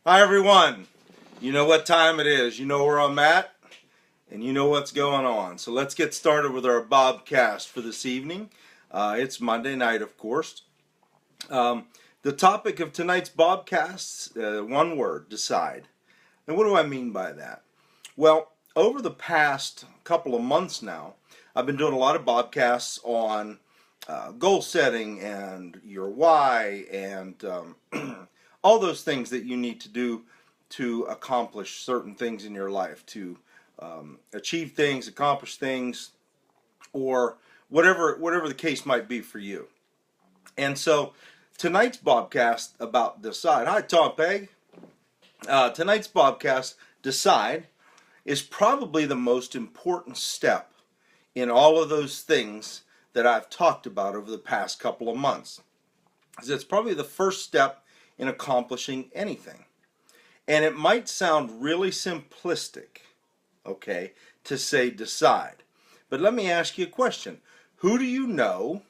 Hi everyone. You know what time it is. You know where I'm at, and you know what's going on. So let's get started with our Bobcast for this evening. It's Monday night, of course. The topic of tonight's Bobcast, one word: decide. And what do I mean by that? Well, over the past couple of months now, I've been doing a lot of Bobcasts on goal setting and your why and all those things that you need to do to accomplish certain things in your life, to achieve things, accomplish things, or whatever the case might be for you. And so tonight's Bobcast about decide. Hi, Tom Pegg. Tonight's Bobcast, decide, is probably the most important step in all of those things that I've talked about over the past couple of months. It's probably the first step in accomplishing anything. And it might sound really simplistic, okay, to say decide. But let me ask you a question. Who do you know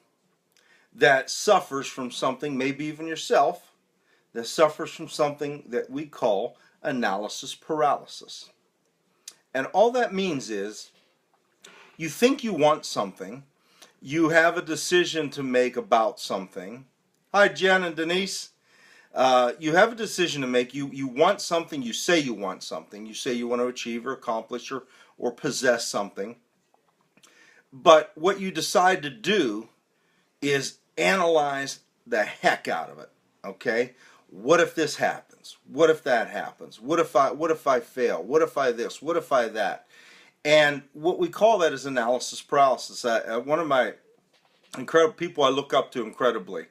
that suffers from something, maybe even yourself, that suffers from something that we call analysis paralysis? And all that means is you think you want something, you have a decision to make about something. Hi, Jen and Denise. You have a decision to make. You want something. You say you want something. You say you want to achieve or accomplish or possess something. But what you decide to do is analyze the heck out of it. Okay? What if this happens? What if that happens? What if I fail? What if I this? What if I that? And what we call that is analysis paralysis. One of my incredible people I look up to incredibly,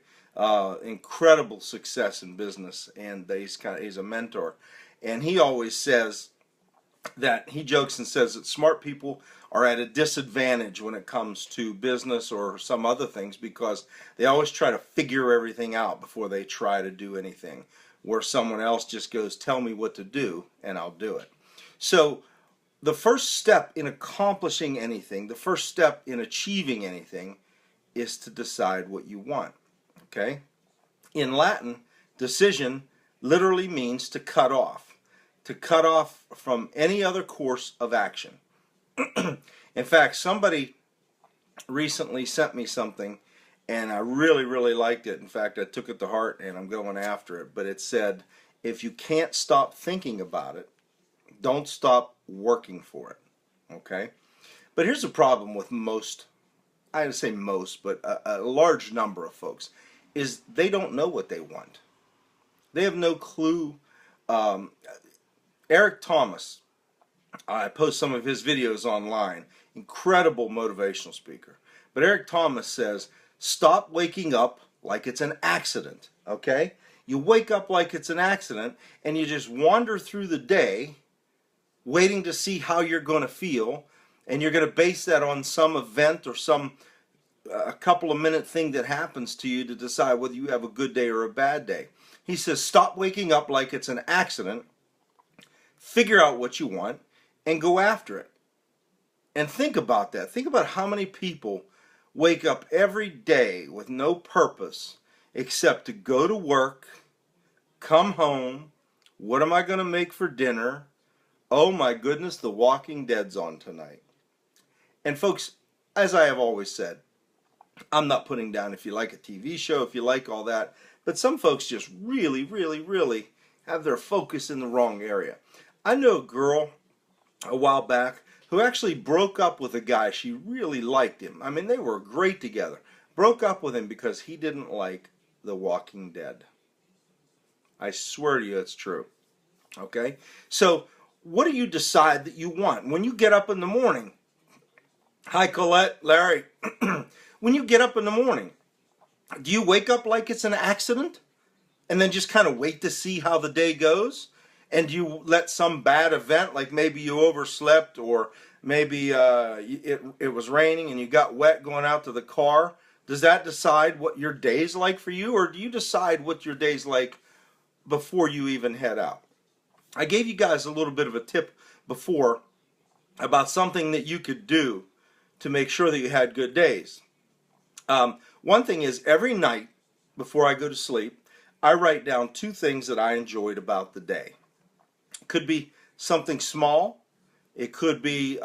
incredible success in business, and he's a mentor, and he always says that he jokes and says that smart people are at a disadvantage when it comes to business or some other things because they always try to figure everything out before they try to do anything, where someone else just goes, tell me what to do and I'll do it. So the first step in accomplishing anything, the first step in achieving anything, is to decide what you want. Okay? In Latin, decision literally means to cut off from any other course of action. In fact, somebody recently sent me something and I really, really liked it. In fact, I took it to heart and I'm going after it. But it said, if you can't stop thinking about it, don't stop working for it. Okay? But here's the problem with most, I would say most, but a large number of folks, is they don't know what they want. They have no clue. Eric Thomas, I post some of his videos online, incredible motivational speaker. But Eric Thomas says, stop waking up like it's an accident, okay? You wake up like it's an accident and you just wander through the day waiting to see how you're going to feel, and you're going to base that on some event or some a couple of minute thing that happens to you to decide whether you have a good day or a bad day. He says, stop waking up like it's an accident, figure out what you want, and go after it. And think about that. Think about how many people wake up every day with no purpose except to go to work, come home, what am I going to make for dinner? Oh my goodness, The Walking Dead's on tonight. And folks, as I have always said, I'm not putting down if you like a TV show, if you like all that, but some folks just really, really, really have their focus in the wrong area. I know a girl a while back who actually broke up with a guy. She really liked him. I mean, they were great together. Broke up with him because he didn't like The Walking Dead. I swear to you it's true. Okay? So, what do you decide that you want? When you get up in the morning, hi Colette, Larry, when you get up in the morning, do you wake up like it's an accident and then just kind of wait to see how the day goes? And do you let some bad event, like maybe you overslept or maybe it was raining and you got wet going out to the car, does that decide what your day's like for you? Or do you decide what your day's like before you even head out? I gave you guys a little bit of a tip before about something that you could do to make sure that you had good days. One thing is every night before I go to sleep, I write down 2 things that I enjoyed about the day. It could be something small. It could be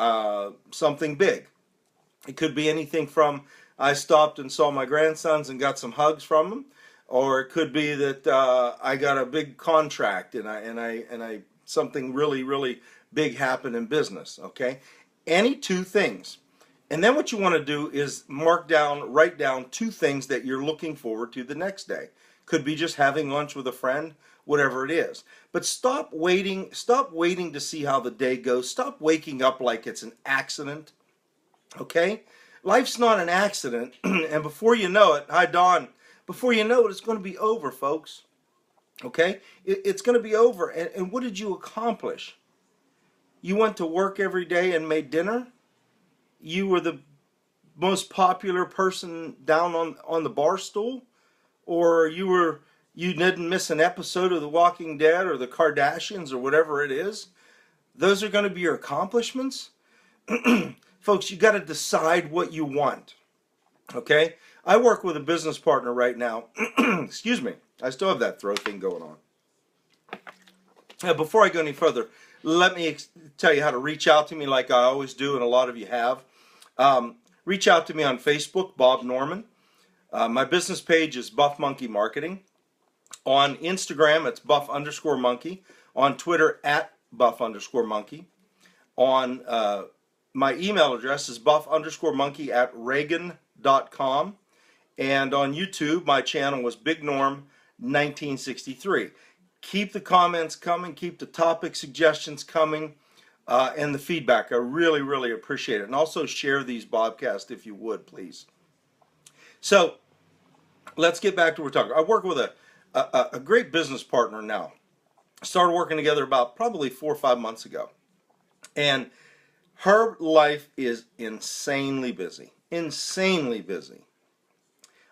something big. It could be anything from I stopped and saw my grandsons and got some hugs from them, or it could be that I got a big contract and I something really big happened in business. Okay, any 2 things. And then what you want to do is write down 2 things that you're looking forward to the next day. Could be just having lunch with a friend, whatever it is. But stop waiting to see how the day goes. Stop waking up like it's an accident. Okay? Life's not an accident, and before you know it, hi Don, before you know it, it's going to be over, folks. Okay? It's going to be over. And what did you accomplish? You went to work every day and made dinner? You were the most popular person down on the bar stool? Or you didn't miss an episode of The Walking Dead or The Kardashians or whatever it is? Those are going to be your accomplishments? Folks, you got to decide what you want. Okay? I work with a business partner right now. Excuse me. I still have that throat thing going on. Before I go any further, let me tell you how to reach out to me like I always do, and a lot of you have. Reach out to me on Facebook, Bob Norman. My business page is Buff Monkey Marketing. On Instagram, it's Buff_Monkey. On Twitter, @Buff_Monkey. On my email address is Buff_Monkey@Reagan.com. And on YouTube, my channel was Big Norm 1963. Keep the comments coming. Keep the topic suggestions coming. And the feedback. I really appreciate it. And also share these podcasts if you would, please. So let's get back to what we're talking. I work with a great business partner now. Started working together about probably 4 or 5 months ago. And her life is insanely busy. Insanely busy.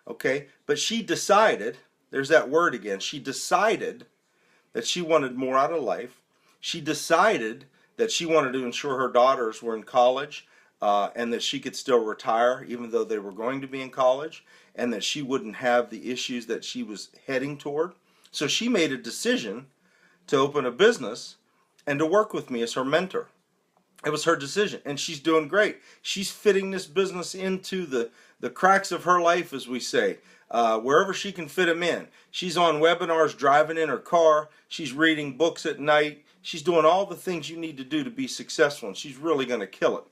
Okay? But she decided, there's that word again, she decided that she wanted more out of life. She decided that she wanted to ensure her daughters were in college and that she could still retire even though they were going to be in college, and that she wouldn't have the issues that she was heading toward. So she made a decision to open a business and to work with me as her mentor. It was her decision, and she's doing great. She's fitting this business into the cracks of her life, as we say, wherever she can fit them in. She's on webinars driving in her car. She's reading books at night. She's doing all the things you need to do to be successful, and she's really going to kill it.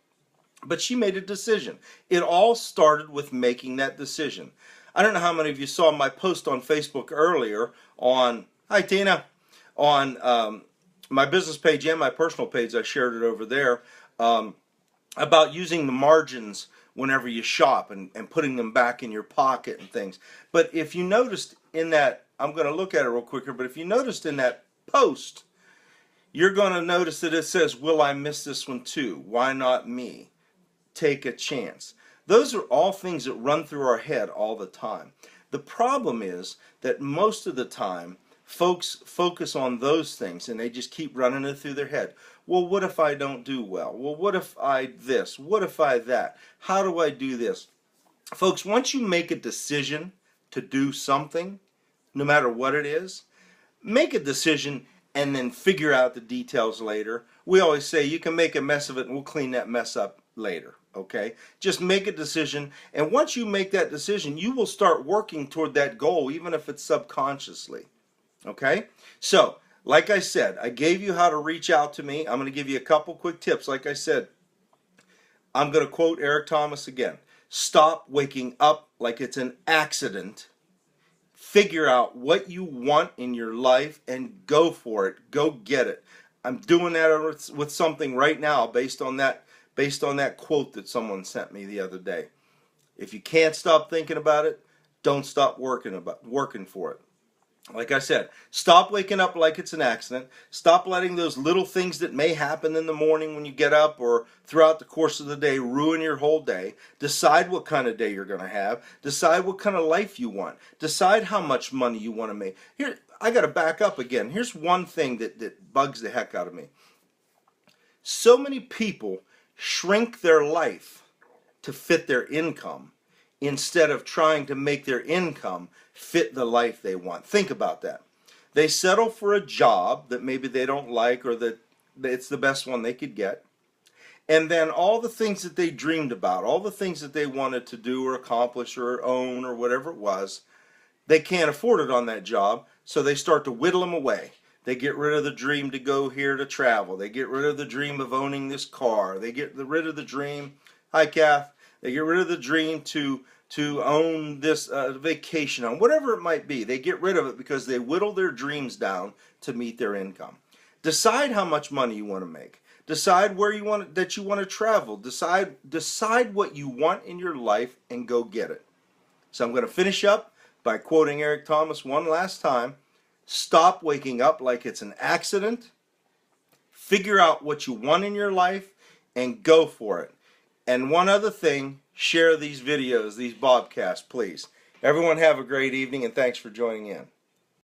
But she made a decision. It all started with making that decision. I don't know how many of you saw my post on Facebook earlier on, hi Tina, on my business page and my personal page. I shared it over there about using the margins whenever you shop and putting them back in your pocket and things. But if you noticed in that, I'm going to look at it real quicker, but if you noticed in that post, you're going to notice that it says, will I miss this one too? Why not me? Take a chance. Those are all things that run through our head all the time. The problem is that most of the time, folks focus on those things and they just keep running it through their head. Well, what if I don't do well? Well, what if I this? What if I that? How do I do this? Folks, once you make a decision to do something, no matter what it is, make a decision and then figure out the details later. We always say you can make a mess of it and we'll clean that mess up later. Okay? Just make a decision, and once you make that decision, you will start working toward that goal, even if it's subconsciously. Okay? So, like I said, I gave you how to reach out to me. I'm going to give you a couple quick tips. Like I said, I'm going to quote Eric Thomas again. Stop waking up like it's an accident. Figure out what you want in your life and go for it. Go get it. I'm doing that with something right now based on that quote that someone sent me the other day. If you can't stop thinking about it, don't stop working for it. Like I said, stop waking up like it's an accident. Stop letting those little things that may happen in the morning when you get up or throughout the course of the day ruin your whole day. Decide what kind of day you're going to have. Decide what kind of life you want. Decide how much money you want to make. Here, I got to back up again. Here's one thing that bugs the heck out of me. So many people shrink their life to fit their income instead of trying to make their income fit the life they want. Think about that. They settle for a job that maybe they don't like, or that it's the best one they could get. And then all the things that they dreamed about, all the things that they wanted to do or accomplish or own or whatever it was, they can't afford it on that job, so they start to whittle them away. They get rid of the dream to go here to travel. They get rid of the dream of owning this car. They get rid of the dream, hi Kath, they get rid of the dream to own this vacation home, whatever it might be. They get rid of it because they whittle their dreams down to meet their income. Decide how much money you want to make. Decide where you want to travel. Decide what you want in your life and go get it. So I'm going to finish up by quoting Eric Thomas one last time. Stop waking up like it's an accident. Figure out what you want in your life and go for it. And one other thing, share these videos, these Bobcasts, please. Everyone have a great evening, and thanks for joining in.